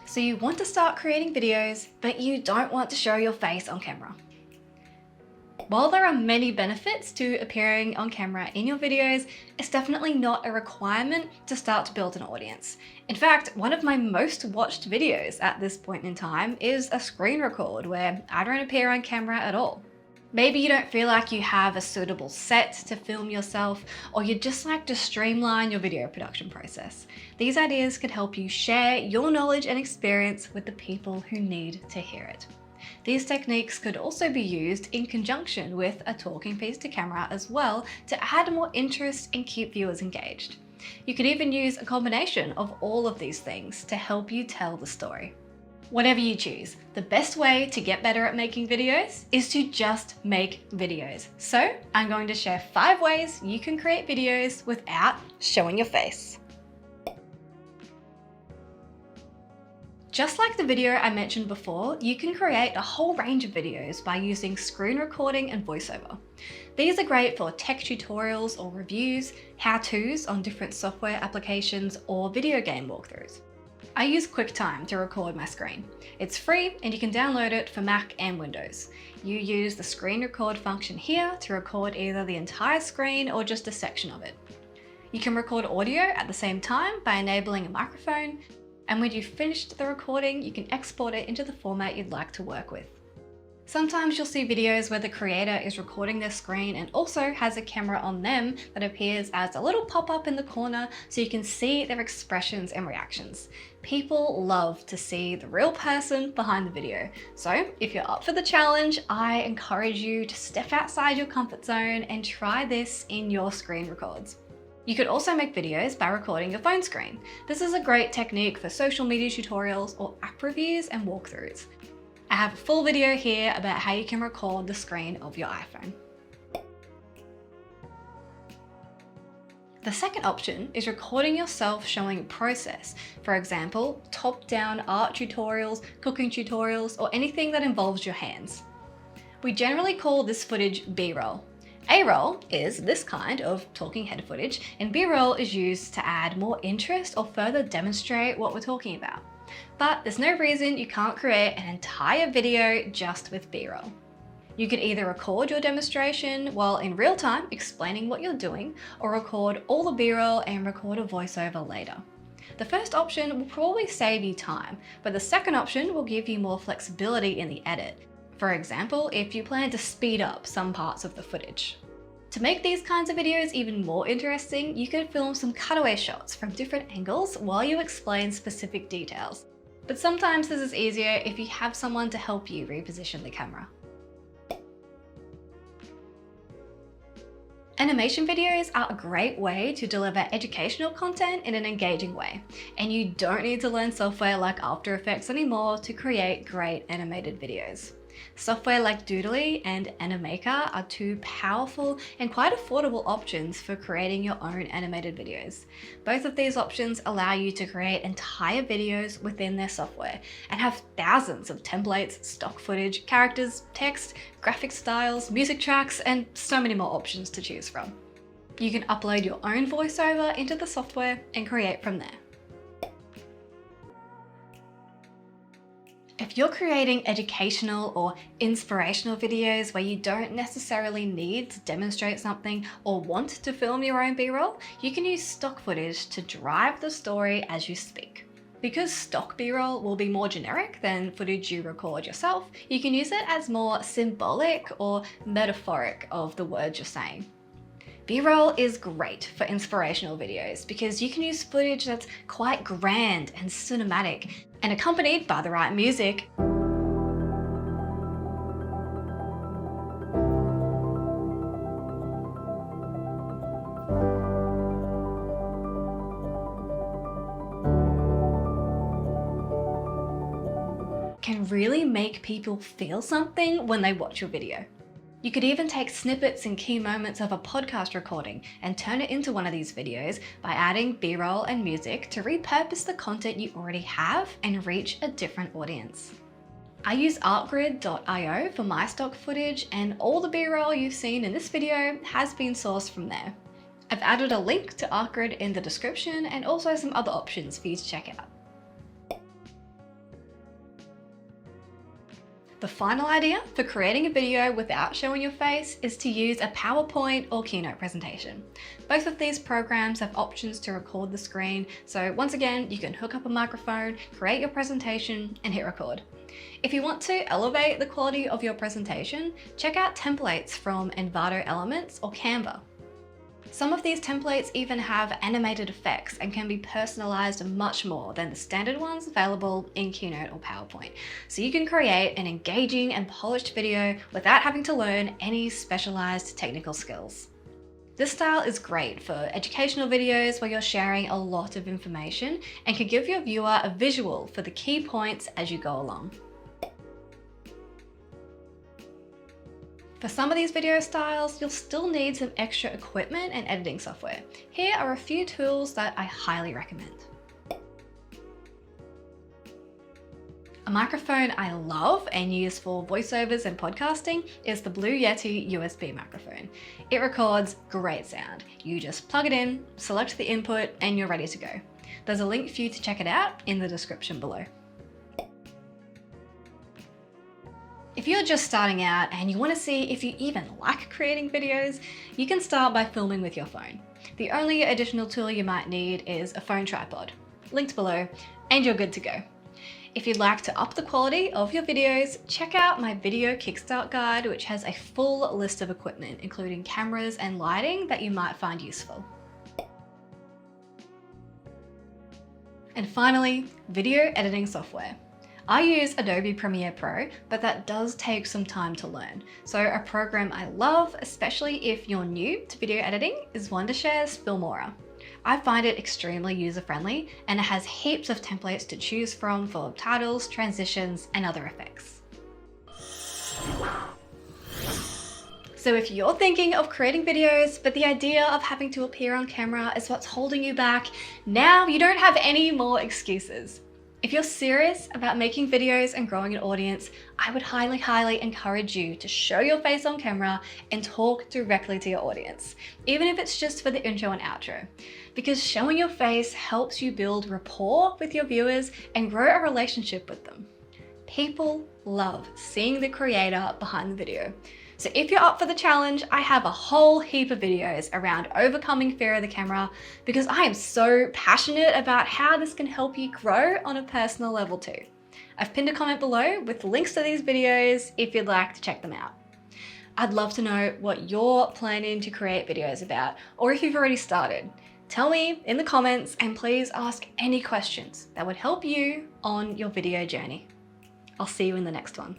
So you want to start creating videos, but you don't want to show your face on camera. While there are many benefits to appearing on camera in your videos, it's definitely not a requirement to start to build an audience. In fact, one of my most watched videos at this point in time is a screen record where I don't appear on camera at all. Maybe you don't feel like you have a suitable set to film yourself, or you'd just like to streamline your video production process. These ideas could help you share your knowledge and experience with the people who need to hear it. These techniques could also be used in conjunction with a talking piece to camera as well to add more interest and keep viewers engaged. You could even use a combination of all of these things to help you tell the story. Whatever you choose, the best way to get better at making videos is to just make videos. So I'm going to share 5 ways you can create videos without showing your face. Just like the video I mentioned before, you can create a whole range of videos by using screen recording and voiceover. These are great for tech tutorials or reviews, how-tos on different software applications, or video game walkthroughs. I use QuickTime to record my screen. It's free and you can download it for Mac and Windows. You use the screen record function here to record either the entire screen or just a section of it. You can record audio at the same time by enabling a microphone, and when you've finished the recording, you can export it into the format you'd like to work with. Sometimes you'll see videos where the creator is recording their screen and also has a camera on them that appears as a little pop-up in the corner so you can see their expressions and reactions. People love to see the real person behind the video. So if you're up for the challenge, I encourage you to step outside your comfort zone and try this in your screen records. You could also make videos by recording your phone screen. This is a great technique for social media tutorials or app reviews and walkthroughs. I have a full video here about how you can record the screen of your iPhone. The second option is recording yourself showing a process. For example, top-down art tutorials, cooking tutorials, or anything that involves your hands. We generally call this footage B-roll. A-roll is this kind of talking head footage, and B-roll is used to add more interest or further demonstrate what we're talking about. But there's no reason you can't create an entire video just with B-roll. You could either record your demonstration while in real time explaining what you're doing, or record all the B-roll and record a voiceover later. The first option will probably save you time, but the second option will give you more flexibility in the edit. For example, if you plan to speed up some parts of the footage. To make these kinds of videos even more interesting, you could film some cutaway shots from different angles while you explain specific details. But sometimes this is easier if you have someone to help you reposition the camera. Animation videos are a great way to deliver educational content in an engaging way, and you don't need to learn software like After Effects anymore to create great animated videos. Software like Doodly and Animaker are 2 powerful and quite affordable options for creating your own animated videos. Both of these options allow you to create entire videos within their software and have thousands of templates, stock footage, characters, text, graphic styles, music tracks, and so many more options to choose from. You can upload your own voiceover into the software and create from there. If you're creating educational or inspirational videos where you don't necessarily need to demonstrate something or want to film your own B-roll, you can use stock footage to drive the story as you speak. Because stock B-roll will be more generic than footage you record yourself, you can use it as more symbolic or metaphoric of the words you're saying. B-roll is great for inspirational videos because you can use footage that's quite grand and cinematic and accompanied by the right music. Can really make people feel something when they watch your video. You could even take snippets and key moments of a podcast recording and turn it into one of these videos by adding B-roll and music to repurpose the content you already have and reach a different audience. I use artgrid.io for my stock footage, and all the B-roll you've seen in this video has been sourced from there. I've added a link to Artgrid in the description and also some other options for you to check out. The final idea for creating a video without showing your face is to use a PowerPoint or Keynote presentation. Both of these programs have options to record the screen, so once again, you can hook up a microphone, create your presentation, and hit record. If you want to elevate the quality of your presentation, check out templates from Envato Elements or Canva. Some of these templates even have animated effects and can be personalized much more than the standard ones available in Keynote or PowerPoint. So you can create an engaging and polished video without having to learn any specialized technical skills. This style is great for educational videos where you're sharing a lot of information and can give your viewer a visual for the key points as you go along. For some of these video styles, you'll still need some extra equipment and editing software. Here are a few tools that I highly recommend. A microphone I love and use for voiceovers and podcasting is the Blue Yeti USB microphone. It records great sound. You just plug it in, select the input, and you're ready to go. There's a link for you to check it out in the description below. If you're just starting out and you want to see if you even like creating videos, you can start by filming with your phone. The only additional tool you might need is a phone tripod, linked below, and you're good to go. If you'd like to up the quality of your videos, check out my video kickstart guide, which has a full list of equipment, including cameras and lighting that you might find useful. And finally, video editing software. I use Adobe Premiere Pro, but that does take some time to learn. So a program I love, especially if you're new to video editing, is Wondershare's Filmora. I find it extremely user-friendly and it has heaps of templates to choose from for titles, transitions, and other effects. So if you're thinking of creating videos, but the idea of having to appear on camera is what's holding you back, now you don't have any more excuses. If you're serious about making videos and growing an audience, I would highly encourage you to show your face on camera and talk directly to your audience, even if it's just for the intro and outro. Because showing your face helps you build rapport with your viewers and grow a relationship with them. People love seeing the creator behind the video. So if you're up for the challenge, I have a whole heap of videos around overcoming fear of the camera because I am so passionate about how this can help you grow on a personal level too. I've pinned a comment below with links to these videos if you'd like to check them out. I'd love to know what you're planning to create videos about, or if you've already started. Tell me in the comments and please ask any questions that would help you on your video journey. I'll see you in the next one.